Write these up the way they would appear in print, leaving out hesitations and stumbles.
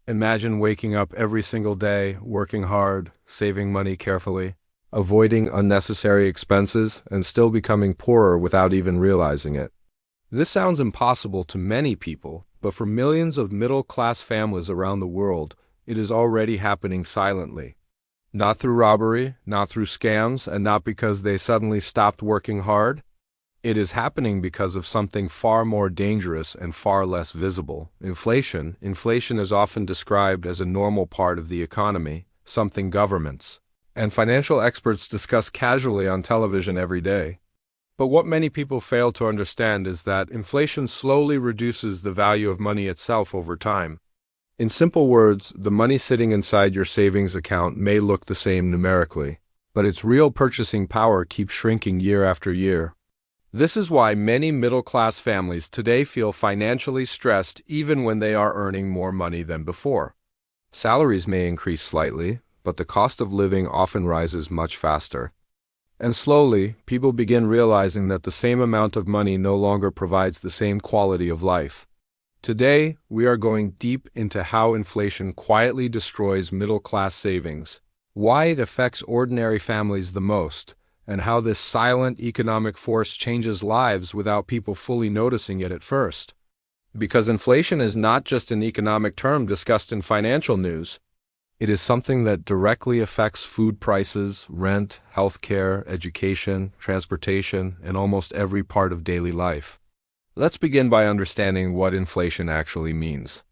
Imagine waking up every single day, working hard, saving money carefully, avoiding unnecessary expenses, and still becoming poorer without even realizing it. This sounds impossible to many people, but for millions of middle-class families around the world, it is already happening silently. Not through robbery, not through scams, and not because they suddenly stopped working hard. It is happening because of something far more dangerous and far less visible. Inflation. Inflation is often described as a normal part of the economy, something governments and financial experts discuss casually on television every day. But what many people fail to understand is that inflation slowly reduces the value of money itself over time. In simple words, the money sitting inside your savings account may look the same numerically, but its real purchasing power keeps shrinking year after year. This is why many middle-class families today feel financially stressed even when they are earning more money than before. Salaries may increase slightly, but the cost of living often rises much faster. And slowly, people begin realizing that the same amount of money no longer provides the same quality of life. Today, we are going deep into how inflation quietly destroys middle-class savings, why it affects ordinary families the most, and how this silent economic force changes lives without people fully noticing it at first. Because inflation is not just an economic term discussed in financial news. It is something that directly affects food prices, rent, healthcare, education, transportation, and almost every part of daily life. Let's begin by understanding what inflation actually means.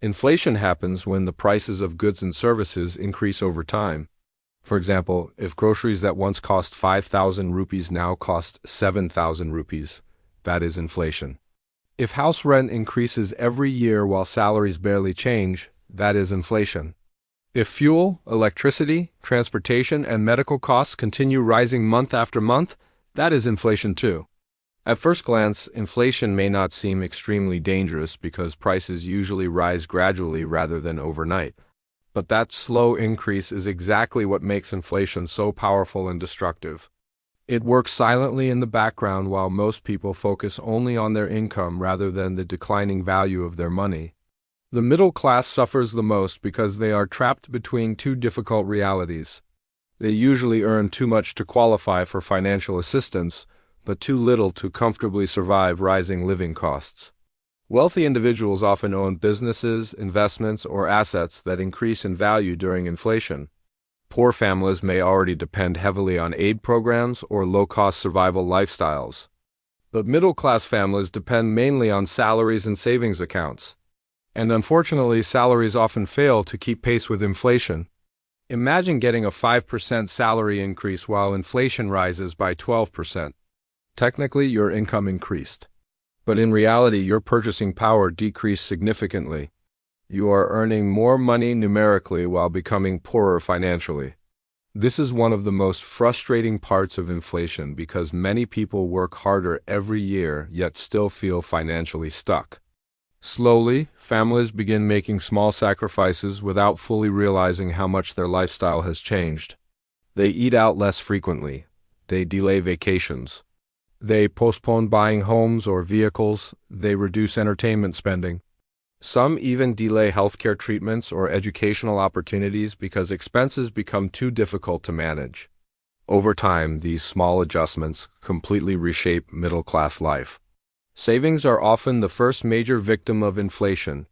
Inflation happens when the prices of goods and services increase over time. For example, if groceries that once cost 5,000 rupees now cost 7,000 rupees, that is inflation. If house rent increases every year while salaries barely change, that is inflation. If fuel, electricity, transportation, and medical costs continue rising month after month, that is inflation too. At first glance, inflation may not seem extremely dangerous because prices usually rise gradually rather than overnight. But that slow increase is exactly what makes inflation so powerful and destructive. It works silently in the background while most people focus only on their income rather than the declining value of their money. The middle class suffers the most because they are trapped between two difficult realities. They usually earn too much to qualify for financial assistance, but too little to comfortably survive rising living costs. Wealthy individuals often own businesses, investments, or assets that increase in value during inflation. Poor families may already depend heavily on aid programs or low-cost survival lifestyles. But middle-class families depend mainly on salaries and savings accounts. And unfortunately, salaries often fail to keep pace with inflation. Imagine getting a 5% salary increase while inflation rises by 12%. Technically, your income increased. But in reality, your purchasing power decreased significantly. You are earning more money numerically while becoming poorer financially. This is one of the most frustrating parts of inflation because many people work harder every year yet still feel financially stuck. Slowly, families begin making small sacrifices without fully realizing how much their lifestyle has changed. They eat out less frequently. They delay vacations. They postpone buying homes or vehicles. They reduce entertainment spending. Some even delay healthcare treatments or educational opportunities because expenses become too difficult to manage. Over time, these small adjustments completely reshape middle-class life. Savings are often the first major victim of inflation.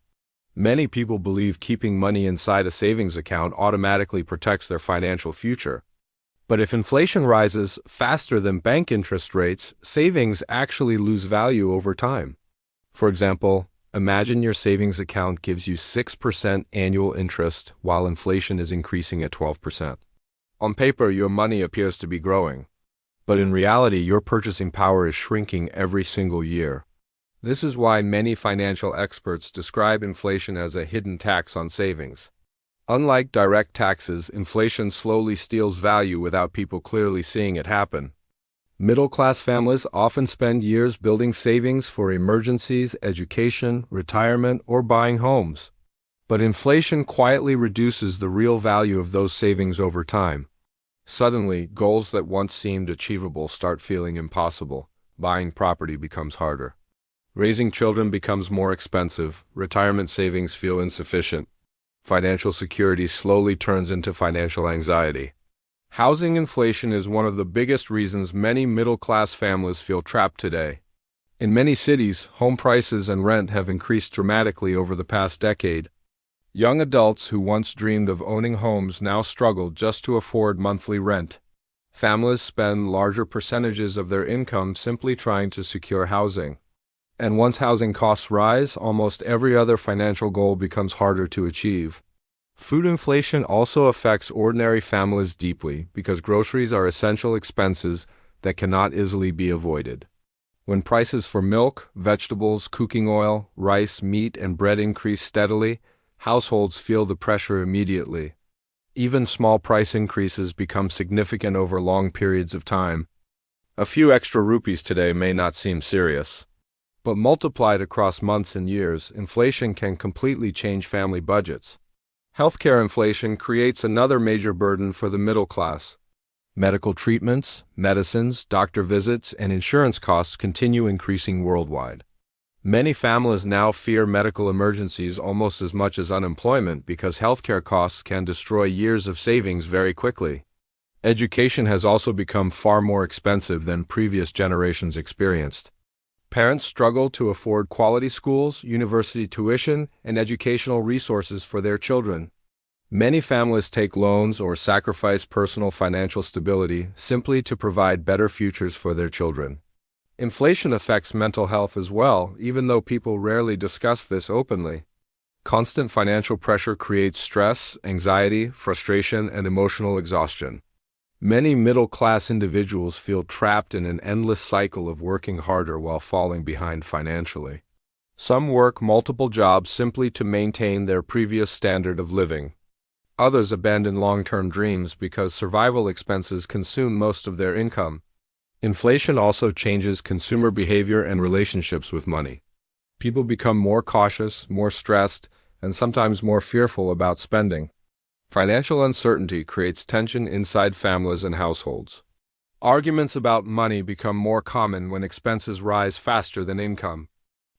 Many people believe keeping money inside a savings account automatically protects their financial future. But if inflation rises faster than bank interest rates, savings actually lose value over time. For example, imagine your savings account gives you 6% annual interest while inflation is increasing at 12%. On paper, your money appears to be growing. But in reality, your purchasing power is shrinking every single year. This is why many financial experts describe inflation as a hidden tax on savings. Unlike direct taxes, inflation slowly steals value without people clearly seeing it happen. Middle-class families often spend years building savings for emergencies, education, retirement, or buying homes. But inflation quietly reduces the real value of those savings over time. Suddenly, goals that once seemed achievable start feeling impossible. Buying property becomes harder. Raising children becomes more expensive. Retirement savings feel insufficient. Financial security slowly turns into financial anxiety. Housing inflation is one of the biggest reasons many middle-class families feel trapped today. In many cities, home prices and rent have increased dramatically over the past decade. Young adults who once dreamed of owning homes now struggle just to afford monthly rent. Families spend larger percentages of their income simply trying to secure housing. And once housing costs rise, almost every other financial goal becomes harder to achieve. Food inflation also affects ordinary families deeply because groceries are essential expenses that cannot easily be avoided. When prices for milk, vegetables, cooking oil, rice, meat, and bread increase steadily, households feel the pressure immediately. Even small price increases become significant over long periods of time. A few extra rupees today may not seem serious, but multiplied across months and years, inflation can completely change family budgets. Healthcare inflation creates another major burden for the middle class. Medical treatments, medicines, doctor visits, and insurance costs continue increasing worldwide. Many families now fear medical emergencies almost as much as unemployment because healthcare costs can destroy years of savings very quickly. Education has also become far more expensive than previous generations experienced. Parents struggle to afford quality schools, university tuition, and educational resources for their children. Many families take loans or sacrifice personal financial stability simply to provide better futures for their children. Inflation affects mental health as well, even though people rarely discuss this openly. Constant financial pressure creates stress, anxiety, frustration, and emotional exhaustion. Many middle-class individuals feel trapped in an endless cycle of working harder while falling behind financially. Some work multiple jobs simply to maintain their previous standard of living. Others abandon long-term dreams because survival expenses consume most of their income. Inflation also changes consumer behavior and relationships with money. People become more cautious, more stressed, and sometimes more fearful about spending. Financial uncertainty creates tension inside families and households. Arguments about money become more common when expenses rise faster than income.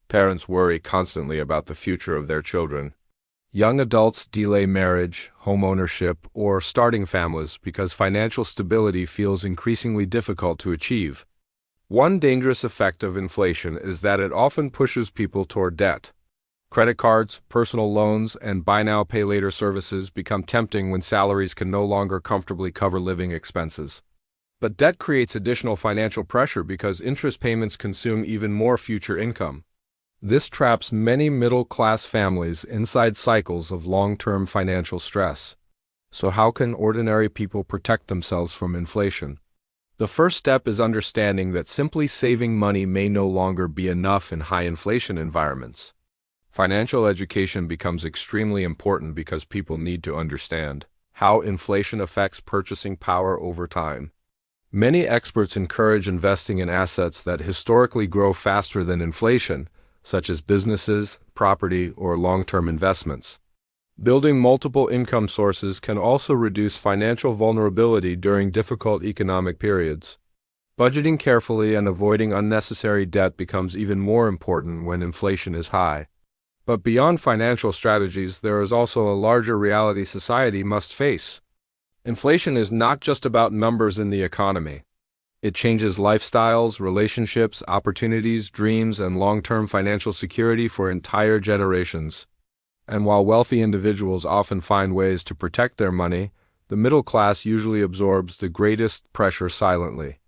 Parents worry constantly about the future of their children. Young adults delay marriage, home ownership, or starting families because financial stability feels increasingly difficult to achieve. One dangerous effect of inflation is that it often pushes people toward debt. Credit cards, personal loans, and buy now, pay later services become tempting when salaries can no longer comfortably cover living expenses. But debt creates additional financial pressure because interest payments consume even more future income. This traps many middle-class families inside cycles of long-term financial stress. So how can ordinary people protect themselves from inflation? The first step is understanding that simply saving money may no longer be enough in high-inflation environments. Financial education becomes extremely important because people need to understand how inflation affects purchasing power over time. Many experts encourage investing in assets that historically grow faster than inflation, such as businesses, property, or long-term investments. Building multiple income sources can also reduce financial vulnerability during difficult economic periods. Budgeting carefully and avoiding unnecessary debt becomes even more important when inflation is high. But beyond financial strategies, there is also a larger reality society must face. Inflation is not just about numbers in the economy. It changes lifestyles, relationships, opportunities, dreams, and long-term financial security for entire generations. And while wealthy individuals often find ways to protect their money, the middle class usually absorbs the greatest pressure silently.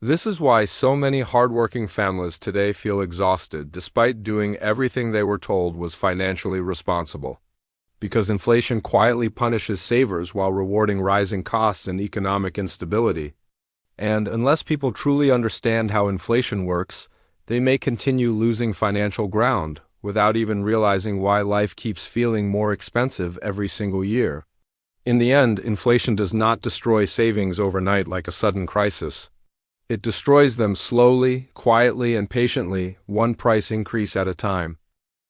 This is why so many hardworking families today feel exhausted despite doing everything they were told was financially responsible. Because inflation quietly punishes savers while rewarding rising costs and economic instability. And unless people truly understand how inflation works, they may continue losing financial ground without even realizing why life keeps feeling more expensive every single year. In the end, inflation does not destroy savings overnight like a sudden crisis. It destroys them slowly, quietly, and patiently, one price increase at a time.